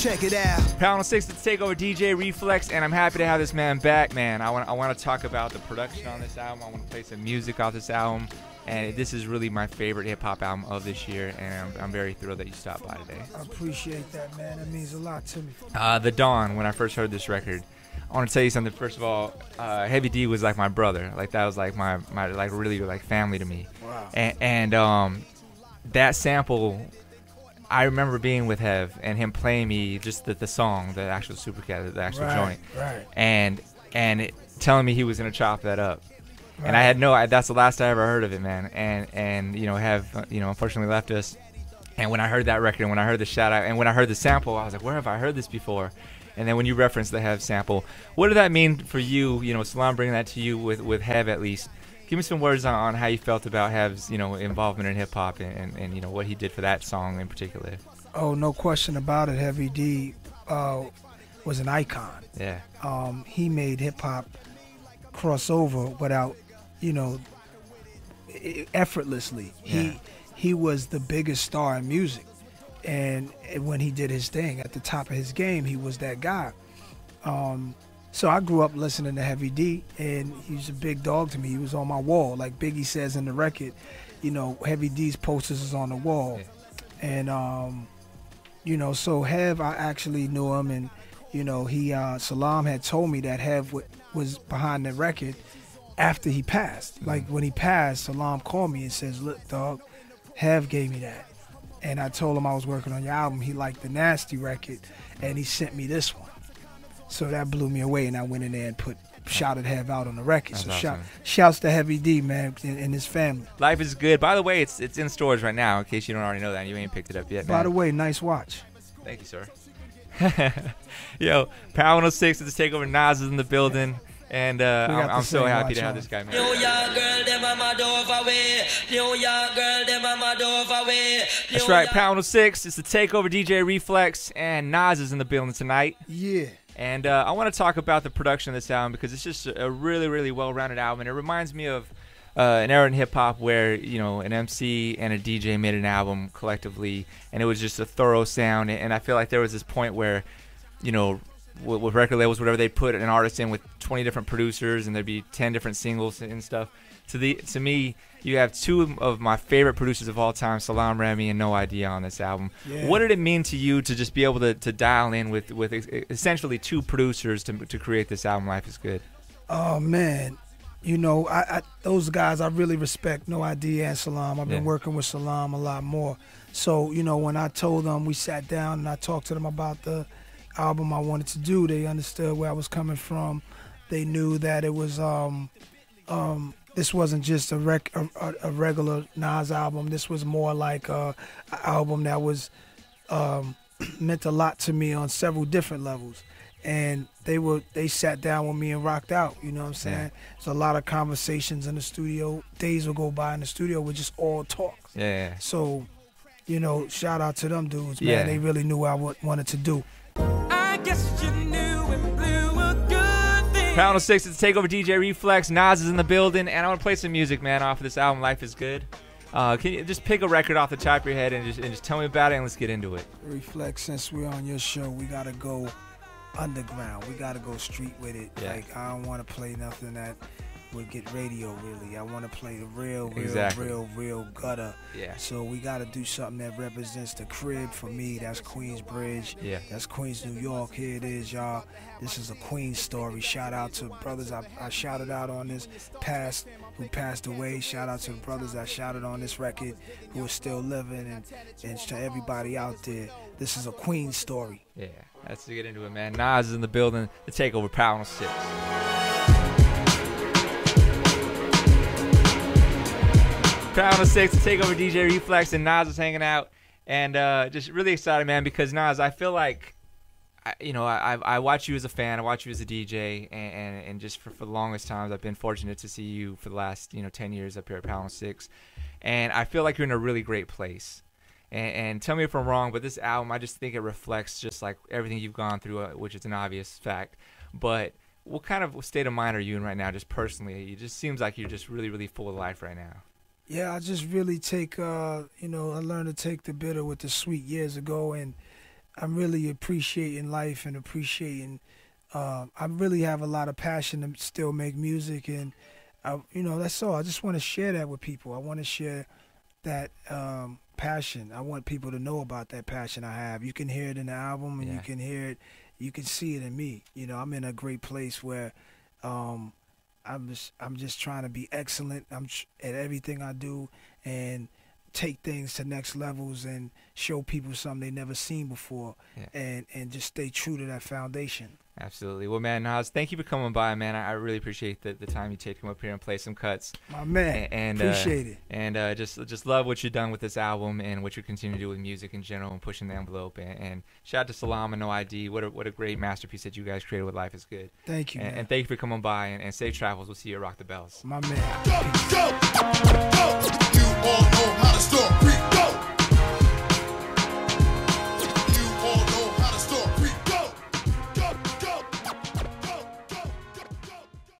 Check it out. Panel 6 to Takeover, DJ Reflex, and I'm happy to have this man back, man. I want to talk about the production on this album. I want to play some music off this album, and this is really my favorite hip-hop album of this year, and I'm very thrilled that you stopped by today. I appreciate that, man. That means a lot to me. The Dawn, when I first heard this record, I want to tell you something. First of all, Heavy D was like my brother. Like, that was like my like really like family to me. Wow. And that sample, I remember being with Hev and him playing me just the song, the actual Supercat, the actual joint, right. and telling me he was gonna chop that up. Right. And I had that's the last I ever heard of it, man. And you know, Hev, you know, unfortunately left us. And when I heard that record, and when I heard the shout out, and when I heard the sample, I was like, where have I heard this before? And then when you referenced the Hev sample, what did that mean for you? You know, Salaam bringing that to you with Hev at least. Give me some words on how you felt about Hev's, you know, involvement in hip hop and you know what he did for that song in particular. Oh, no question about it. Heavy D was an icon. Yeah. He made hip hop cross over without, you know, effortlessly. Yeah. He was the biggest star in music, and when he did his thing at the top of his game, he was that guy. So I grew up listening to Heavy D, and he was a big dog to me. He was on my wall. Like Biggie says in the record, you know, Heavy D's posters is on the wall. Yeah. And, you know, so Hev, I actually knew him, and, you know, Salaam had told me that Hev was behind the record after he passed. Mm-hmm. Like, when he passed, Salaam called me and says, look, dog, Hev gave me that. And I told him I was working on your album. He liked the Nasty record, and he sent me this one. So that blew me away, and I went in there and shouted Hev out on the record. That's so awesome. Shouts to Heavy D, man, and his family. Life is Good. By the way, it's in stores right now, in case you don't already know that. You ain't picked it up yet, man. By the way, nice watch. Thank you, sir. Yo, Power 106 at the Takeover. Nas is in the building. And I'm so happy to have this guy, man. New York girl, them a mad over way. New York girl, them a mad over way. That's right, Power 106. It's the Takeover, DJ Reflex, and Nas is in the building tonight. Yeah. And I want to talk about the production of this album because it's just a really, really well-rounded album. And it reminds me of an era in hip-hop where, you know, an MC and a DJ made an album collectively, and it was just a thorough sound. And I feel like there was this point where, you know, with record labels, whatever, they'd put an artist in with 20 different producers, and there'd be 10 different singles and stuff. To me, you have two of my favorite producers of all time, Salaam, Remi, and No Idea on this album. Yeah. What did it mean to you to just be able to dial in with essentially two producers to create this album, Life is Good? Oh, man. You know, those guys I really respect, No Idea and Salaam. I've been working with Salaam a lot more. So, you know, when I told them, we sat down and I talked to them about the album I wanted to do, they understood where I was coming from. They knew that it was this wasn't just a regular Nas album. This was more like an album that was meant a lot to me on several different levels. And they sat down with me and rocked out, you know what I'm saying? Yeah. There's a lot of conversations in the studio. Days will go by in the studio with just all talk. Yeah. So, you know, shout out to them dudes, man. Yeah. They really knew what I wanted to do. I guess you knew and blew a good thing. Pound 6 is Takeover, DJ Reflex. Nas is in the building, and I want to play some music, man, off of this album, Life is Good. Can you just pick a record off the top of your head and just tell me about it, and let's get into it. Reflex, since we're on your show, we got to go underground. We got to go street with it. Yeah. Like, I don't want to play nothing that would get radio, really. I want to play the real gutter. Yeah. So we got to do something that represents the crib. For me, that's Queensbridge. Yeah. That's Queens, New York. Here it is, y'all. This is a Queens story. Shout out to brothers I shouted out on this who passed away. Shout out to the brothers I shouted on this record who are still living, and to everybody out there. This is a Queens story. Yeah, let's get into it, man. Nas is in the building. The Takeover, Power 6. Power 6 to Takeover, DJ Reflex, and Nas is hanging out, and just really excited, man, because Nas, I feel like, I watch you as a fan, I watch you as a DJ, and just for the longest times, I've been fortunate to see you for the last 10 years up here at Power 6, and I feel like you're in a really great place. And tell me if I'm wrong, but this album, I just think it reflects just like everything you've gone through, which is an obvious fact. But what kind of state of mind are you in right now, just personally? It just seems like you're just really, really full of life right now. Yeah, I just really take, I learned to take the bitter with the sweet years ago, and I'm really appreciating life and appreciating. I really have a lot of passion to still make music, and that's all. I just want to share that with people. I want to share that passion. I want people to know about that passion I have. You can hear it in the album, and you can hear it. You can see it in me. I'm in a great place where I'm just trying to be excellent. At everything I do and take things to next levels and show people something they never seen before, and just stay true to that foundation. Absolutely. Well, man, Nas, thank you for coming by, man. I really appreciate the time you take to come up here and play some cuts. My man, and appreciate it. And just love what you've done with this album and what you continue to do with music in general and pushing the envelope. And shout out to Salaam and No ID. What a great masterpiece that you guys created with Life is Good. Thank you, man. And thank you for coming by, and safe travels. We'll see you at Rock the Bells. My man. Go, go, go. You all know how to start.